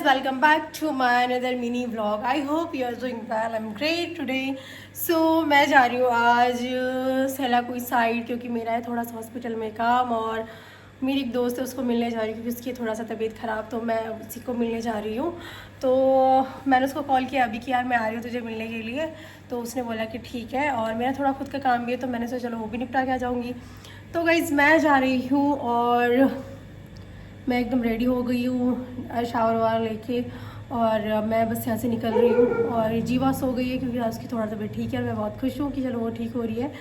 welcome back to my another mini vlog. I hope you are doing well. I'm great today. So मैं जा रही हूँ आज सहला कोई साइड, क्योंकि मेरा है थोड़ा सा हॉस्पिटल में काम, और मेरी एक दोस्त है उसको मिलने जा रही हूँ क्योंकि उसकी थोड़ा सा तबीयत ख़राब, तो मैं उसी को मिलने जा रही हूँ। तो मैंने उसको कॉल किया अभी कि यार मैं आ रही हूँ तुझे मिलने के लिए, तो उसने बोला कि ठीक है, और मेरा थोड़ा खुद का काम भी है तो मैंने सोचा चलो वो भी निपटा के आ जाऊँगी। तो गाइज़ मैं जा रही हूँ और मैं एकदम रेडी हो गई हूँ शावर वावर लेके, और मैं बस यहाँ से निकल रही हूँ। और जीवा सो गई है क्योंकि आज की थोड़ा तबीयत ठीक है, और मैं बहुत खुश हूँ कि चलो वो ठीक हो रही है।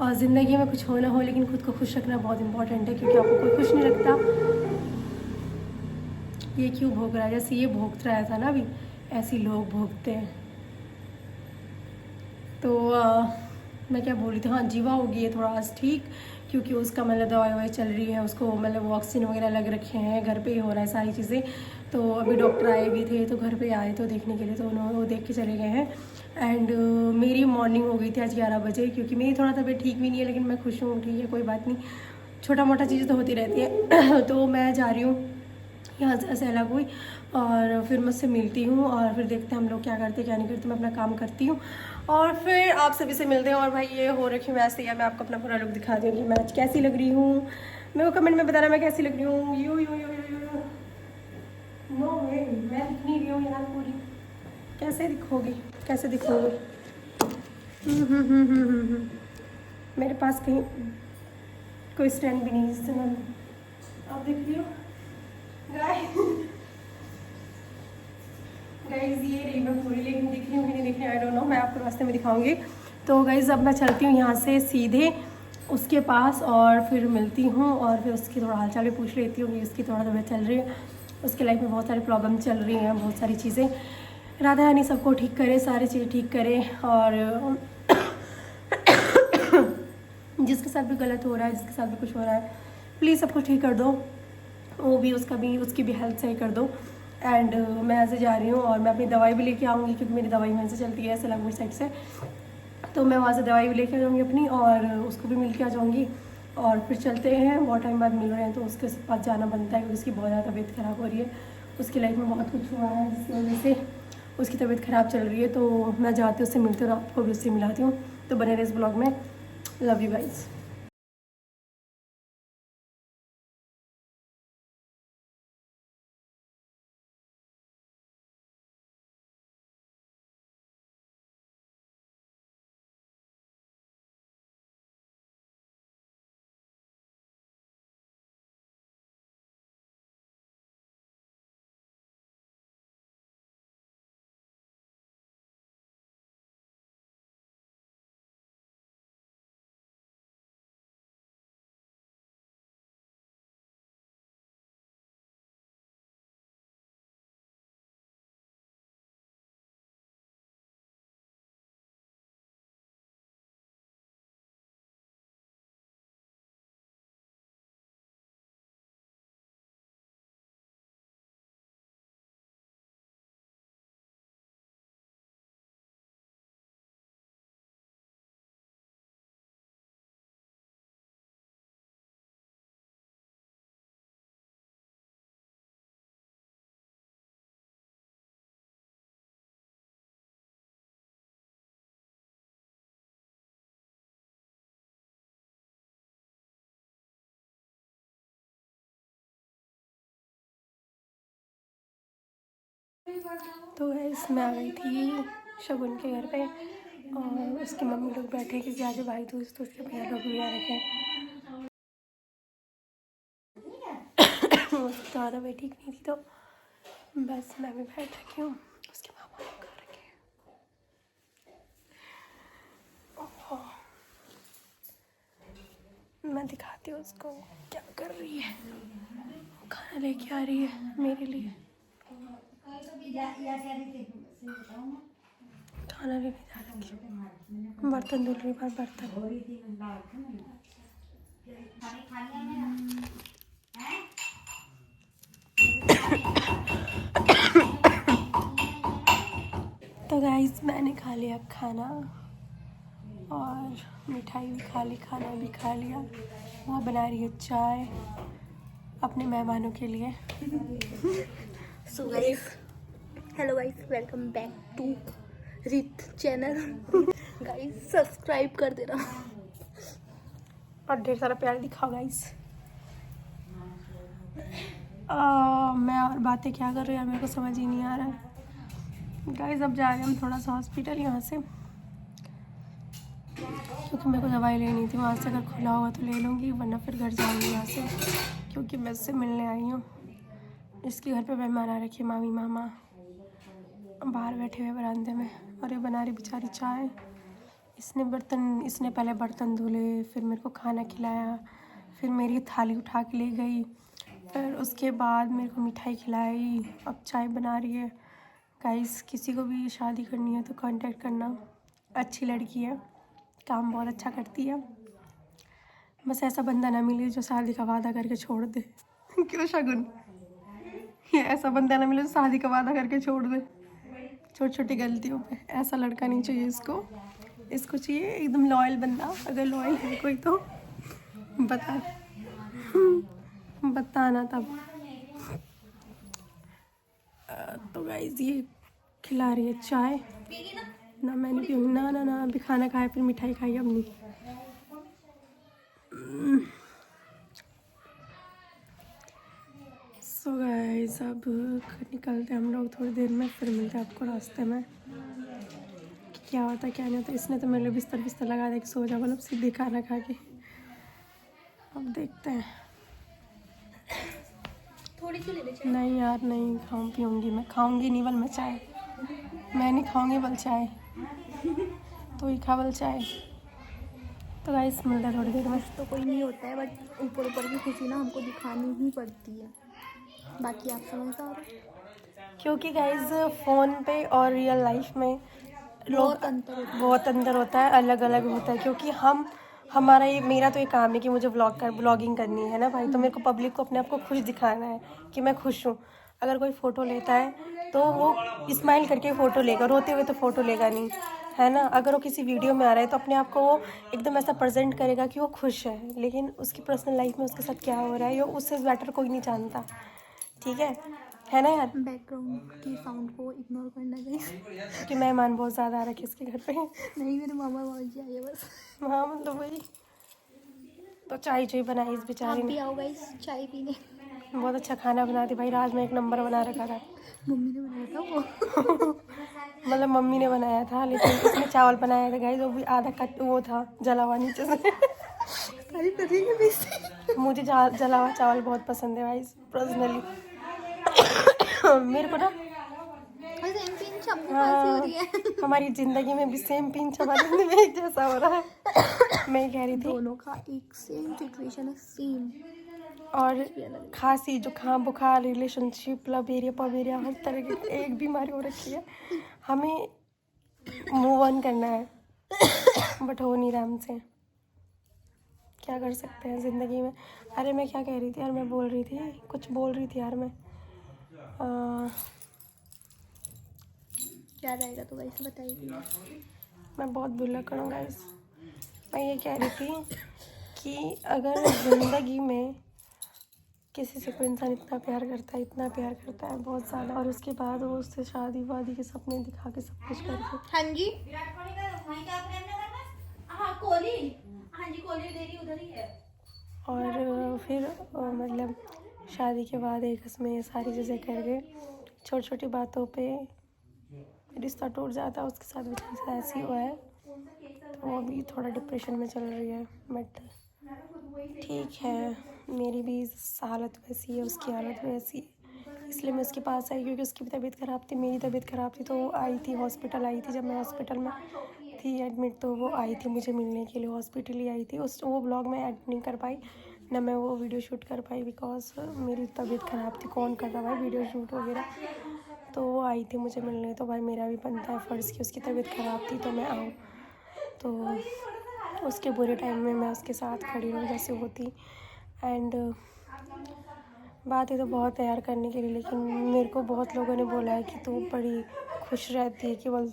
और ज़िंदगी में कुछ हो ना हो लेकिन खुद को खुश रखना बहुत इंपॉर्टेंट है, क्योंकि आपको कोई खुश नहीं रखता। ये क्यों भोग रहा है? जैसे ये भोग रहा था ना अभी, ऐसे ही लोग भोगते हैं। तो मैं क्या बोल रही थी, हाँ जीवा हो गई है थोड़ा आज ठीक, क्योंकि उसका मतलब दवाई ववाई चल रही है, उसको मतलब वो ऑक्सीजन वगैरह लग रखे हैं, घर पे ही हो रहा है सारी चीज़ें। तो अभी डॉक्टर आए भी थे तो घर पे आए तो देखने के लिए, तो उन्होंने वो देख के चले गए हैं। एंड मेरी मॉर्निंग हो गई थी आज 11 बजे, क्योंकि मेरी थोड़ा तबीयत ठीक भी नहीं है, लेकिन मैं खुश हूँ, ठीक है कोई बात नहीं, छोटा मोटा चीज़ तो होती रहती है। तो मैं जा रही हूँ यहाँ से सहला कोई, और फिर मैं उससे मिलती हूँ, और फिर देखते हैं हम लोग क्या करते क्या नहीं करते। मैं अपना काम करती हूँ और फिर आप सभी से मिलते हैं। और भाई ये हो रखी हूँ वैसे, या मैं आपको अपना पूरा लुक दिखा दूँ कि मैं आज कैसी लग रही हूँ। मेरे को कमेंट में बताना मैं कैसी लग रही हूँ। यू नो वे, मैं दिख नहीं रही हूँ यार पूरी। कैसे दिखोगी, कैसे दिखोगी? मेरे पास कहीं कोई स्टैंड भी नहीं है जिससे मैं, आप देख रही हो गाइज ये रही मैं पूरी, लेकिन दिख रही हूँ कि नहीं दिख रही, आई डोंट नो, मैं आपको रास्ते में दिखाऊंगी। तो गाइज अब मैं चलती हूँ यहाँ से सीधे उसके पास, और फिर मिलती हूँ, और फिर उसकी थोड़ा हालचाल भी पूछ लेती हूँ कि उसकी थोड़ा तबीयत चल रही है, उसकी लाइफ में बहुत सारी प्रॉब्लम चल रही हैं, बहुत सारी चीज़ें। राधा रानी सबको ठीक करे, सारी चीज़ें ठीक करे, और जिसके साथ भी गलत हो रहा है, जिसके साथ भी कुछ हो रहा है, प्लीज़ सब कुछ ठीक कर दो, वो भी उसकी भी हेल्थ सही कर दो। एंड मैं ऐसे जा रही हूँ, और मैं अपनी दवाई भी लेके आऊँगी, क्योंकि मेरी दवाई वहीं से चलती है सलामपुर साइड से, तो मैं वहाँ से दवाई भी लेके आ जाऊँगी अपनी, और उसको भी मिल के आ जाऊँगी। और फिर चलते हैं, बहुत टाइम बाद मिल रहे हैं तो उसके पास जाना बनता है, क्योंकि उसकी बहुत ज़्यादा तबीयत ख़राब हो रही है। उसकी लाइफ में बहुत कुछ हुआ है जिसकी वजह से उसकी तबीयत ख़राब चल रही है। तो मैं जाती हूँ उससे मिलती हूँ, आपको भी उससे मिलाती हूँ। तो बने रहे इस ब्लॉग में। Love you guys. तो मैं आ गई थी शगुन के घर पे, और उसकी मम्मी लोग बैठे क्योंकि आज भाई दूज, तो उसके भैया लोग भी आ रखे हैं। उसकी तो आधा ठीक नहीं थी, तो बस मैं भी बैठ रखी हूँ। उसके मामा लोग आ रखे हैं। मैं दिखाती हूँ उसको क्या कर रही है। खाना लेके आ रही है मेरे लिए, खाना लेने जा रही है, बर्तन धुल रही, बार बर्तन। तो गाइस मैंने खा लिया खाना, और मिठाई भी खा ली, खाना भी खा लिया। वो बना रही है चाय अपने मेहमानों के लिए। So guys, hello guys, welcome back to रित चैनल। गाइस सब्सक्राइब कर देना और ढेर सारा प्यार दिखाओ गाइस। मैं और बातें क्या कर रही हूँ यार, मेरे को समझ ही नहीं आ रहा है गाइस। अब जा रहे हैं हम थोड़ा सा हॉस्पिटल यहाँ से, क्योंकि मेरे को दवाई लेनी थी। वहाँ से अगर खुला होगा तो ले लूँगी, वरना फिर घर जाऊँगी यहाँ से, क्योंकि मैं इससे मिलने आई हूँ। इसके घर पे मेहमान आ रखी, मामी मामा बाहर बैठे हुए बरामदे में, और ये बना रही बेचारी चाय। इसने पहले बर्तन धुले, फिर मेरे को खाना खिलाया, फिर मेरी थाली उठा के ले गई, फिर उसके बाद मेरे को मिठाई खिलाई, अब चाय बना रही है। गाइस किसी को भी शादी करनी है तो कांटेक्ट करना, अच्छी लड़की है, काम बहुत अच्छा करती है। बस ऐसा बंदा ना मिले जो शादी का वादा करके छोड़ दे। क्यों शगुन, ये ऐसा बंदा ना मिले जो शादी का वादा करके छोड़ दे छोटी छोटी गलतियों पे। ऐसा लड़का नहीं चाहिए इसको चाहिए एकदम लॉयल बंदा। अगर लॉयल है कोई तो बताना तब। तो गाइस ये खिला रही है चाय ना, मैंने पी ना अभी खाना खाया फिर मिठाई खाई, अब नहीं। सो गाइस अब निकलते हैं हम लोग थोड़ी देर में, फिर मिलते हैं आपको रास्ते में। क्या होता है क्या नहीं होता। इसने तो मेरे लिए बिस्तर लगा दे कि सो जा, मतलब सीधे खाना खा के। अब देखते हैं। थोड़ी सी ले ले चाय। नहीं यार नहीं पीऊँगी मैं, खाऊँगी नहीं बल मैं चाय, मैं नहीं खाऊँगी बल चाय, तो ही खा बल चाय। तो गाइस मिलता है थोड़ी देर में। तो कोई नहीं होता है, बट ऊपर की खुशी ना हमको दिखानी ही पड़ती है। बाकी आप समझदार हो, क्योंकि गाइस फ़ोन पे और रियल लाइफ में बहुत अंतर होता है, अलग अलग होता है। क्योंकि हमारा ये मेरा तो ये काम है कि मुझे ब्लॉगिंग करनी है ना भाई, तो मेरे को पब्लिक को अपने आप को खुश दिखाना है कि मैं खुश हूँ। अगर कोई फ़ोटो लेता है तो वो स्माइल करके फ़ोटो लेगा, रोते हुए तो फ़ोटो लेगा नहीं, है ना। अगर वो किसी वीडियो में आ रहा है तो अपने आप को वो एकदम ऐसा प्रेजेंट करेगा कि वो खुश है, लेकिन उसकी पर्सनल लाइफ में उसके साथ क्या हो रहा है ये उससे बेटर कोई नहीं जानता, ठीक है ना यार। बैकग्राउंड की साउंड को इग्नोर करना गाइस। कि मेहमान बहुत ज़्यादा आ रखे इसके घर पे। नहीं, मेरे मामा जी आए बस। हाँ मतलब वही तो चाय बनाई इस आप बेचारी भी ने। आओ गाइस चाय पीने। बहुत अच्छा खाना बनाती भाई, राजमा एक नंबर बना रखा था। मम्मी ने बनाया था वो। मतलब मम्मी ने बनाया था, लेकिन इसने चावल बनाया था गाइस, वो भी आधा कट वो था, जला हुआ नीचे से। तारीफ कर रही है वैसे। मुझे जला हुआ चावल बहुत पसंद है भाई पर्सनली। मेरे को ना सेम पिंच आपको खांसी हो रही है। हमारी जिंदगी में भी सेम पिंच हमारी जिंदगी में एक जैसा हो रहा है। मैं ये कह रही थी दोनों का एक सेम सिचुएशन है, सेम। और खांसी जुकाम बुखार relationship love area pub area हर तरह की एक बीमारी हो रखी है, हमें मूव ऑन करना है, बट हो नहीं रहा हमसे। क्या कर सकते हैं ज़िंदगी में। अरे मैं क्या कह रही थी यार, मैं कुछ बोल रही थी यार मैं। क्या रहेगा तो गाइस बताइए। मैं बहुत भूला करूँगा गाइस। मैं ये कह रही थी कि अगर ज़िंदगी में किसी से कोई इंसान इतना प्यार करता है बहुत ज़्यादा, और उसके बाद वो उससे शादी वादी के सपने दिखा के सब कुछ करके। हाँ जी कोली दे रही उधर ही है। और फिर मतलब शादी के बाद एक में ये सारी चीज़ें करके छोटी छोटी बातों पे रिश्ता टूट जाता है, उसके साथ भी ऐसी हुआ है, तो वो अभी थोड़ा डिप्रेशन में चल रही है। बट ठीक है, मेरी भी हालत वैसी है, उसकी हालत वैसी है, इसलिए मैं उसके पास आई, क्योंकि उसकी भी तबीयत ख़राब थी, मेरी तबीयत ख़राब थी, तो वो आई थी हॉस्पिटल आई थी। जब मैं हॉस्पिटल में थी एडमिट, तो वो आई थी मुझे मिलने के लिए, हॉस्पिटल ही आई थी। वो ब्लॉग में ऐड नहीं कर पाई ना, मैं वो वीडियो शूट कर पाई, बिकॉज मेरी तबीयत ख़राब थी। कौन कर रहा भाई वीडियो शूट वगैरह। तो वो आई थी मुझे मिलने, तो भाई मेरा भी बनता है फ़र्ज़ कि उसकी तबीयत ख़राब थी तो मैं आऊँ, तो उसके बुरे टाइम में मैं उसके साथ खड़ी रहूँ जैसे होती। एंड बातें तो बहुत है यार करने के लिए, लेकिन मेरे को बहुत लोगों ने बोला है कि तू बड़ी खुश रहती है केवल,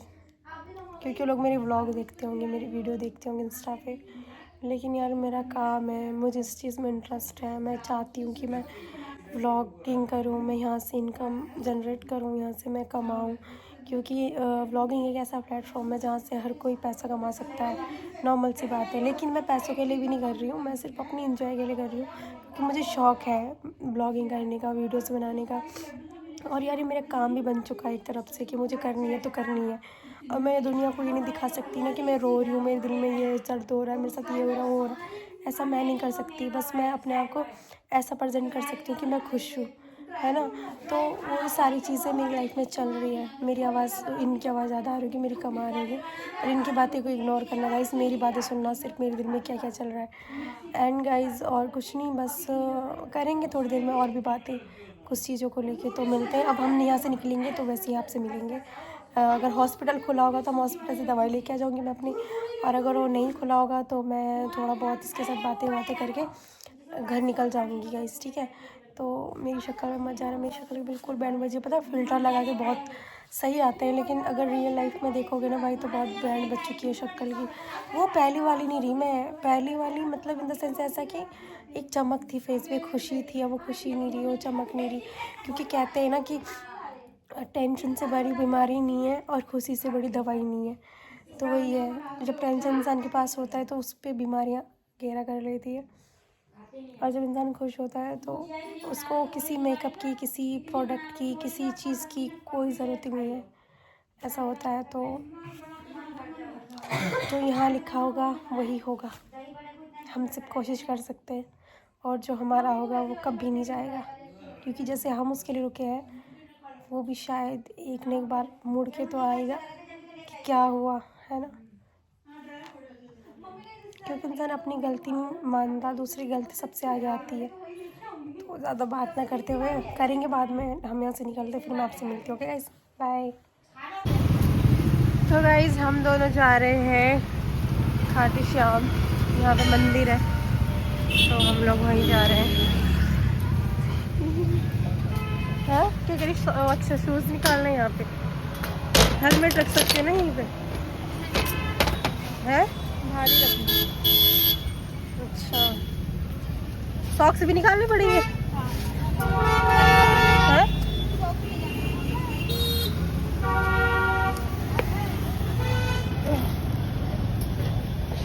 क्योंकि लोग मेरे व्लॉग देखते होंगे, मेरी वीडियो देखते होंगे इंस्टा पे। लेकिन यार मेरा काम है, मुझे इस चीज़ में इंटरेस्ट है, मैं चाहती हूँ कि मैं व्लॉगिंग करूँ, मैं यहाँ से इनकम जनरेट करूँ, यहाँ से मैं कमाऊँ, क्योंकि व्लॉगिंग एक ऐसा प्लेटफॉर्म है जहाँ से हर कोई पैसा कमा सकता है, नॉर्मल सी बात है। लेकिन मैं पैसों के लिए भी नहीं कर रही हूँ, मैं सिर्फ अपनी इंजॉय के लिए कर रही हूँ, क्योंकि मुझे शौक़ है ब्लॉगिंग करने का, वीडियोस बनाने का। और यार ये मेरा काम भी बन चुका है एक तरफ से कि मुझे करनी है तो करनी है। और मैं दुनिया को ये नहीं दिखा सकती ना कि मैं रो रही हूँ, मेरे दिल में ये दर्द हो रहा है, मेरे साथ ये हो रहा है, वो हो रहा है। ऐसा मैं नहीं कर सकती, बस मैं अपने आप को ऐसा प्रेजेंट कर सकती हूँ कि मैं खुश हूँ, है ना। तो वो सारी चीज़ें मेरी लाइफ में चल रही है। मेरी आवाज़, इनकी आवाज़ ज़्यादा आ रही है, मेरी कम आ रही है, और इनकी बातें को इग्नोर करना गाइस, मेरी बातें सुनना, सिर्फ मेरे दिल में क्या क्या चल रहा है। एंड गाइस और कुछ नहीं, बस करेंगे थोड़ी देर में और भी बातें कुछ चीज़ों को लेके। तो मिलते हैं, अब हम यहाँ से निकलेंगे तो वैसे ही आपसे मिलेंगे। अगर हॉस्पिटल खुला होगा तो हम हॉस्पिटल से दवाई लेके आ जाऊँगी मैं अपनी, और अगर वो नहीं खुला होगा तो मैं थोड़ा बहुत इसके साथ बातें करके घर निकल जाऊँगी गाइस, ठीक है। तो मेरी शक्ल में मत जाना, मेरी शक्ल बिल्कुल बैंड बजी, पता है फ़िल्टर लगा के बहुत सही आते हैं, लेकिन अगर रियल लाइफ में देखोगे ना भाई तो बहुत बैंड बज चुकी है शक्ल की। वो पहली वाली नहीं रही मैं, पहली वाली मतलब इन द सेंस ऐसा कि एक चमक थी फेस पे, खुशी थी, अब वो खुशी नहीं रही, वो चमक नहीं रही। क्योंकि कहते हैं ना कि टेंशन से बड़ी बीमारी नहीं है और खुशी से बड़ी दवाई नहीं है। तो वही है, जब टेंशन इंसान के पास होता है तो उस पर बीमारियाँ घेरा कर लेती है, और जब इंसान खुश होता है तो उसको किसी मेकअप की, किसी प्रोडक्ट की, किसी चीज़ की कोई ज़रूरत ही नहीं है। ऐसा होता है। तो जो यहाँ लिखा होगा वही होगा, हम सिर्फ कोशिश कर सकते हैं, और जो हमारा होगा वो कभी नहीं जाएगा, क्योंकि जैसे हम उसके लिए रुके हैं वो भी शायद एक न एक बार मुड़ के तो आएगा कि क्या हुआ, है ना। क्योंकि इंसान अपनी गलती नहीं मानता, दूसरी गलती सबसे आगे आती है। तो ज़्यादा बात ना करते हुए करेंगे बाद में, हम यहाँ से निकलते फिर मैं आपसे मिलती हूँ। Okay guys, bye. तो गाइस हम दोनों जा रहे हैं खाटू श्याम, यहाँ पे मंदिर है तो हम लोग वहीं जा रहे हैं। हाँ क्या करी, अच्छा शूज़ निकालना है यहाँ पे, हेलमेट रख सकते हैं ना यहीं पे, है भारी रखना। अच्छा सॉक्स भी निकालने पड़ेंगे, हैं?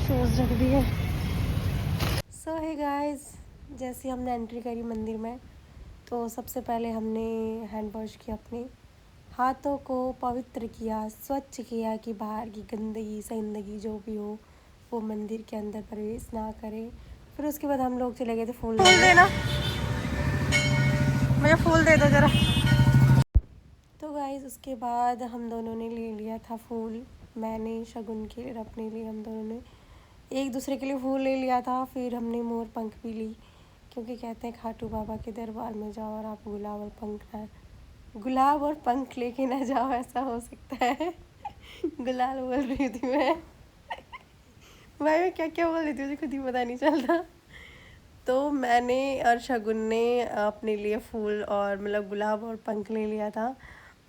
शूज़ रख दिए। सो है गाइस, जैसे हमने एंट्री करी मंदिर में तो सबसे पहले हमने हैंड वॉश किया, अपने हाथों को पवित्र किया, स्वच्छ किया कि बाहर की गंदगी सहिंदगी जो भी हो वो मंदिर के अंदर प्रवेश ना करे। फिर उसके बाद हम लोग चले गए थे फूल देना, मुझे फूल दे दो ज़रा। तो गाइस उसके बाद हम दोनों ने ले लिया था फूल, मैंने शगुन के लिए, अपने लिए, हम दोनों ने एक दूसरे के लिए फूल ले लिया था। फिर हमने मोर पंख भी ली, क्योंकि कहते हैं खाटू बाबा के दरबार में जाओ और आप गुलाब और पंख लेके ना जाओ, ऐसा हो सकता है। गुलाल बोल रही थी मैं भाई, मैं क्या क्या बोल रही थी मुझे खुद ही पता नहीं चलता। तो मैंने और शगुन ने अपने लिए फूल और मतलब गुलाब और पंख ले लिया था,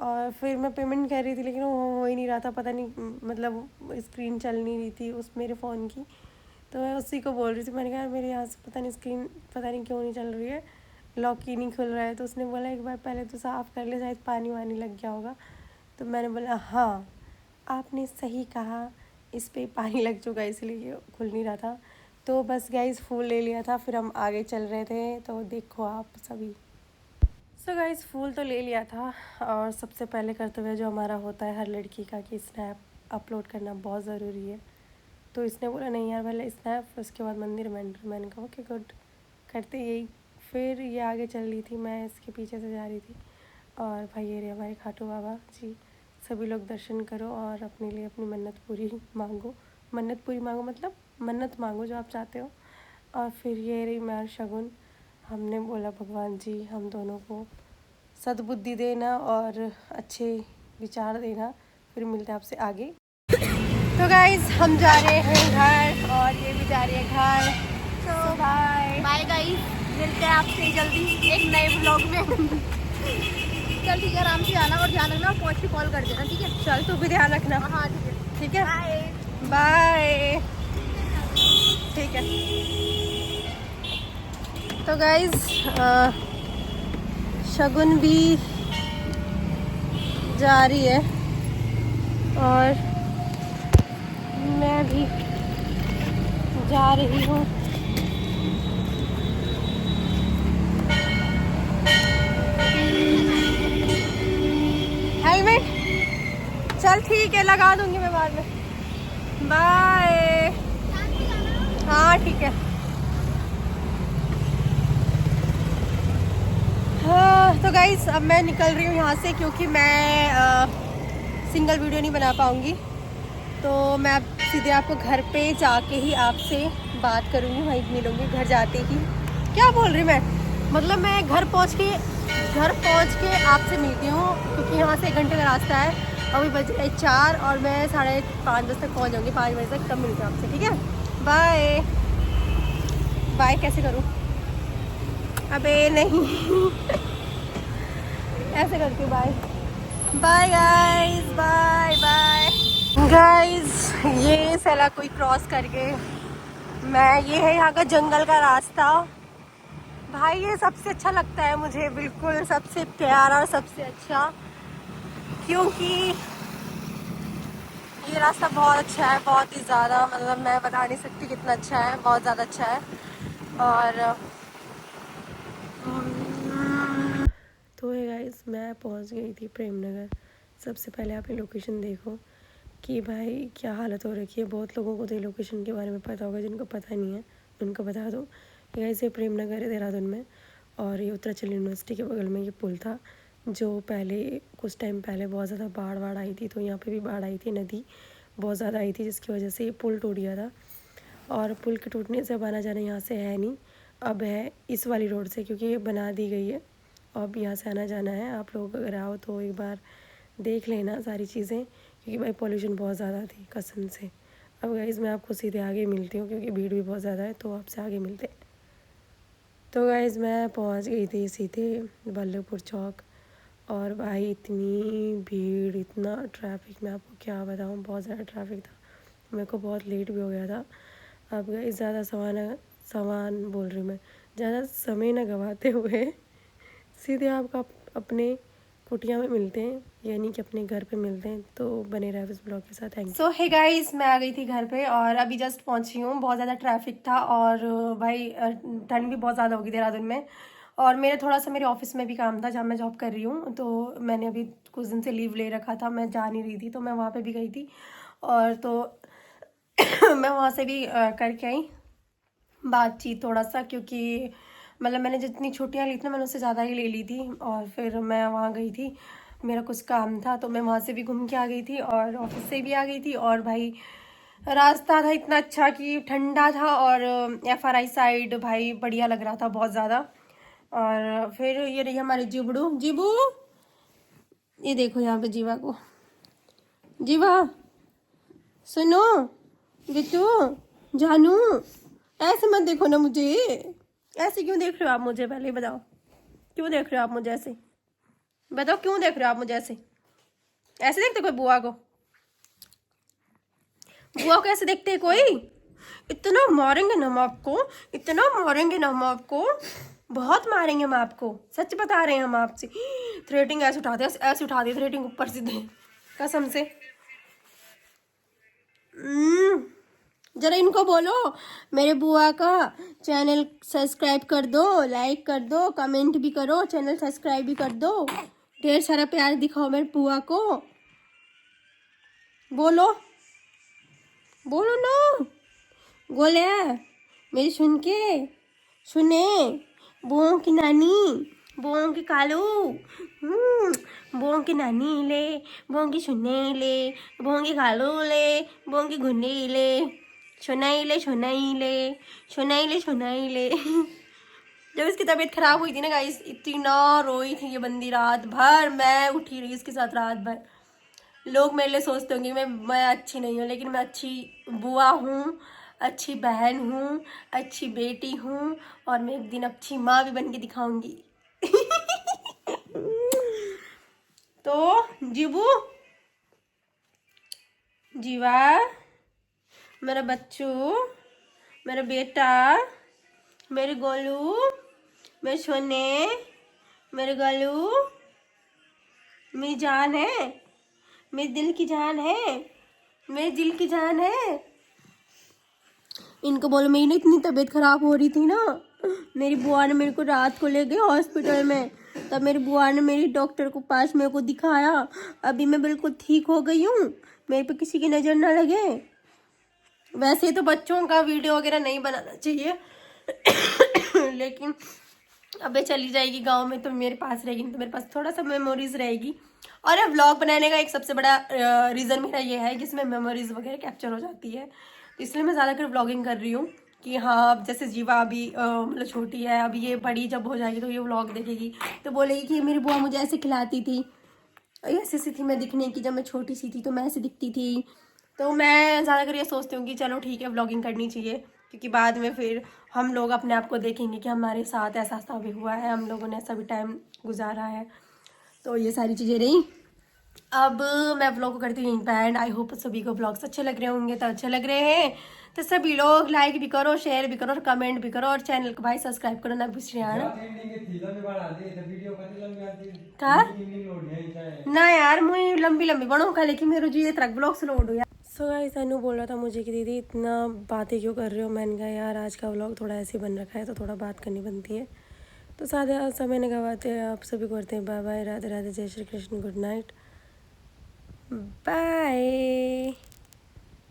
और फिर मैं पेमेंट कर रही थी लेकिन वो हो ही नहीं रहा था, पता नहीं मतलब स्क्रीन चल नहीं रही थी उस मेरे फ़ोन की। तो मैं उसी को बोल रही थी, मैंने कहा मेरे यहाँ से पता नहीं स्क्रीन पता नहीं क्यों नहीं चल रही है, लॉक ही नहीं खुल रहा है। तो उसने बोला एक बार पहले तो साफ़ कर ले, शायद पानी वानी लग गया होगा। तो मैंने बोला हाँ आपने सही कहा, इस पे पानी लग चुका है इसलिए खुल नहीं रहा था। तो बस गाइस फूल ले लिया था, फिर हम आगे चल रहे थे। तो देखो आप सभी, सो गाइस फूल तो ले लिया था, और सबसे पहले कर्तव्य जो हमारा होता है हर लड़की का कि स्नैप अपलोड करना बहुत ज़रूरी है। तो इसने बोला नहीं यार पहले स्नैप, उसके बाद मंदिर में एंटर। मैंने कहा ओके गुड, करते यही। फिर ये आगे चल रही थी, मैं इसके पीछे से जा रही थी, और भाई ये रहे हमारे खाटू बाबा जी। सभी लोग दर्शन करो और अपने लिए अपनी मन्नत पूरी मांगो, मन्नत पूरी मांगो मतलब मन्नत मांगो जो आप चाहते हो। और फिर ये रही मैं और शगुन, हमने बोला भगवान जी हम दोनों को सद्बुद्धि देना और अच्छे विचार देना। फिर मिलते हैं आपसे आगे। तो गाइस हम जा रहे हैं घर, और ये भी जा रही है घर। तो बाय बाय गाइस, मिलते हैं आपसे जल्दी एक नए व्लॉग में। चल ठीक है, आराम से आना और ध्यान रखना, पहुँच के कॉल कर देना, ठीक है। चल तू भी ध्यान रखना। हाँ ठीक है, ठीक है बाय बाय। ठीक है तो गाइज़ शगुन भी जा रही है और मैं भी जा रही हूँ। हेलमेट चल ठीक है, लगा दूंगी मैं बाद में। बाय। हाँ ठीक है। हाँ तो गाइस अब मैं निकल रही हूँ यहाँ से, क्योंकि मैं सिंगल वीडियो नहीं बना पाऊँगी। तो मैं अब सीधे आपको घर पे जाके ही आपसे बात करूँगी, वहीं मिलूँगी घर जाते ही। क्या बोल रही मैं, मतलब मैं घर पहुँच के आपसे मिलती हूँ, क्योंकि यहाँ से 1 घंटे का रास्ता है। अभी बज रहे 4 और मैं 5:30 बजे तक पहुँच जाऊँगी। 5 बजे तक तब मिलती हूँ आपसे, ठीक है। बाय। बाय कैसे करूँ, अबे नहीं ऐसे करती हूँ। Bye bye guys, bye bye guys. ये साला कोई क्रॉस करके ये है यहाँ का जंगल का रास्ता। भाई ये सबसे अच्छा लगता है मुझे, बिल्कुल सबसे प्यारा और सबसे अच्छा, क्योंकि ये रास्ता बहुत अच्छा है, बहुत ही ज़्यादा, मतलब मैं बता नहीं सकती कितना अच्छा है, बहुत ज़्यादा अच्छा है। और तो है गाइस, मैं पहुंच गई थी प्रेम नगर। सबसे पहले आप ये लोकेशन देखो कि भाई क्या हालत हो रखी है। बहुत लोगों को तो ये लोकेशन के बारे में पता होगा, जिनको पता नहीं है उनको बता दो। गाइस ये प्रेम नगर है देहरादून में, और ये उत्तराचल यूनिवर्सिटी के बगल में ये पुल था, जो पहले कुछ टाइम पहले बहुत ज़्यादा बाढ़ आई थी। तो यहाँ पे भी बाढ़ आई थी, नदी बहुत ज़्यादा आई थी, जिसकी वजह से ये पुल टूट गया था। और पुल के टूटने से अब आना जाना यहाँ से है नहीं, अब है इस वाली रोड से, क्योंकि ये बना दी गई है। अब यहाँ से आना जाना है। आप लोग अगर आओ तो एक बार देख लेना सारी चीज़ें, क्योंकि भाई पॉल्यूशन बहुत ज़्यादा थी कसम से। अब गाइस मैं आपको सीधे आगे मिलती हूँ, क्योंकि भीड़ भी बहुत ज़्यादा है, तो आपसे आगे मिलते हैं। तो गाइस मैं पहुँच गई थी सीधे बल्लभपुर चौक, और भाई इतनी भीड़, इतना ट्रैफिक, मैं आपको क्या बताऊँ, बहुत ज़्यादा ट्रैफिक था। मेरे को बहुत लेट भी हो गया था। अब गाइस ज़्यादा सामान बोल रही मैं, ज़्यादा समय न गवाते हुए सीधे आपका अपने कुटिया में मिलते हैं, यानी कि अपने घर पे मिलते हैं। तो बने रहे इस ब्लॉग के साथ। Thank you. So hey guys, मैं आ गई थी घर पे और अभी जस्ट पहुंची हूँ। बहुत ज़्यादा ट्रैफिक था और भाई ठंड भी बहुत ज़्यादा होगी देहरादून में। और मेरे थोड़ा सा मेरे ऑफिस में भी काम था, जहाँ मैं जॉब कर रही हूँ। तो मैंने अभी कुछ दिन से लीव ले रखा था, मैं जा नहीं रही थी, तो मैं वहाँ पर भी गई थी। और तो मैं वहाँ से भी करके आई बातचीत थोड़ा सा, क्योंकि मतलब मैंने जितनी छुट्टियाँ ली थी ना, मैंने उससे ज़्यादा ही ले ली थी। और फिर मैं वहाँ गई थी, मेरा कुछ काम था, तो मैं वहाँ से भी घूम के आ गई थी और ऑफिस से भी आ गई थी। और भाई रास्ता था इतना अच्छा कि ठंडा था, और FRI साइड भाई बढ़िया लग रहा था बहुत ज़्यादा। और फिर ये रही हमारी जीबू, ये देखो यहाँ पे जीवा को। जीवा सुनो, बिट्टू, जानू, ऐसे मत देखो ना मुझे। ऐसे क्यों देख रहे हो आप मुझे, पहले ही बताओ, क्यों देख रहे हो आप मुझे ऐसे? बताओ क्यों देख रहे हो आप मुझे ऐसे? ऐसे देखते कोई बुआ को? बुआ को ऐसे देखते हैं कोई? इतना मारेंगे ना हम आपको, इतना मारेंगे ना हम आपको, बहुत मारेंगे हम आपको, सच बता रहे हैं हम आपसे। थ्रेटिंग ऐसे उठाते, ऐसे उठा दी थ्रेटिंग ऊपर सीधे, कसम से। जरा इनको बोलो मेरे बुआ का चैनल सब्सक्राइब कर दो, लाइक कर दो, कमेंट भी करो, चैनल सब्सक्राइब भी कर दो, ढेर सारा प्यार दिखाओ मेरे बुआ को। बोलो बोलो ना, बोले मेरी सुने, बुओं की नानी, बुओं की कालू, बुओं की नानी ले, बुओं की सुने ले, बुओं की कालू ले, बुओं की घुन्नी ले, सुनाई ले सुनाई ले, सुनाई ले सुनाई ले। जब इसकी तबीयत खराब हुई थी ना गाइस, इतना रोई थी ये बंदी रात भर, मैं उठी रही इसके साथ रात भर। लोग मेरे लिए सोचते होंगे मैं अच्छी नहीं हूँ, लेकिन मैं अच्छी बुआ हूँ, अच्छी बहन हूँ, अच्छी बेटी हूँ, और मैं एक दिन अच्छी माँ भी बन के दिखाऊंगी। तो जीबू, जीवा, मेरा बच्चू, मेरा बेटा, मेरे गोलू, मेरे सोने, मेरे गालू, मेरी जान है, मेरे दिल की जान है, मेरे दिल की जान है। इनको बोलो मेरी ना इतनी तबीयत खराब हो रही थी ना, मेरी बुआ ने मेरे को रात को ले गई हॉस्पिटल में, तब मेरी बुआ ने मेरी डॉक्टर को पास मेरे को दिखाया। अभी मैं बिल्कुल ठीक हो गई हूँ, मेरे पे किसी की नज़र ना लगे। वैसे तो बच्चों का वीडियो वगैरह नहीं बनाना चाहिए लेकिन अबे चली जाएगी गांव में तो मेरे पास रहेगी, तो मेरे पास थोड़ा सा मेमोरीज रहेगी। और अब व्लॉग बनाने का एक सबसे बड़ा रीज़न मेरा ये है कि इसमें मेमोरीज वगैरह कैप्चर हो जाती है, तो इसलिए मैं ज़्यादातर व्लॉगिंग कर रही हूँ कि हाँ अब जैसे जीवा अभी मतलब छोटी है, अभी ये बड़ी जब हो जाएगी तो ये व्लॉग देखेगी तो बोलेगी कि मेरी बुआ मुझे ऐसे खिलाती थी, ऐसी सी थी मैं दिखने की, जब मैं छोटी सी थी तो मैं ऐसे दिखती थी। तो मैं ज़्यादातर ये सोचती हूँ कि चलो ठीक है व्लॉगिंग करनी चाहिए, क्योंकि बाद में फिर हम लोग अपने आप को देखेंगे कि हमारे साथ ऐसा ऐसा भी हुआ है, हम लोगों ने ऐसा भी टाइम गुजारा है। तो ये सारी चीज़ें रही। अब मैं व्लॉग को करती हूँ एंड आई होप सभी को व्लॉग्स अच्छे लग रहे होंगे, तो अच्छे लग रहे हैं तो सभी लोग लाइक भी करो, शेयर भी करो और कमेंट भी करो, और चैनल को भाई सब्सक्राइब करो ना बिसरियाना का ना यार, मुझे लंबी लंबी बनो का, लेकिन मेरे जी तक ब्लॉग से लोड हो यार। सो गाइस अनु बोल रहा था मुझे कि दीदी इतना बातें क्यों कर रहे हो, मैंने कहा यार आज का व्लॉग थोड़ा ऐसे बन रखा है तो थोड़ा बात करनी बनती है, तो सादा समय ने कहा बातें आप सभी को करते हैं। बाय बाय, राधे राधे, जय Shri Krishna, good night, bye.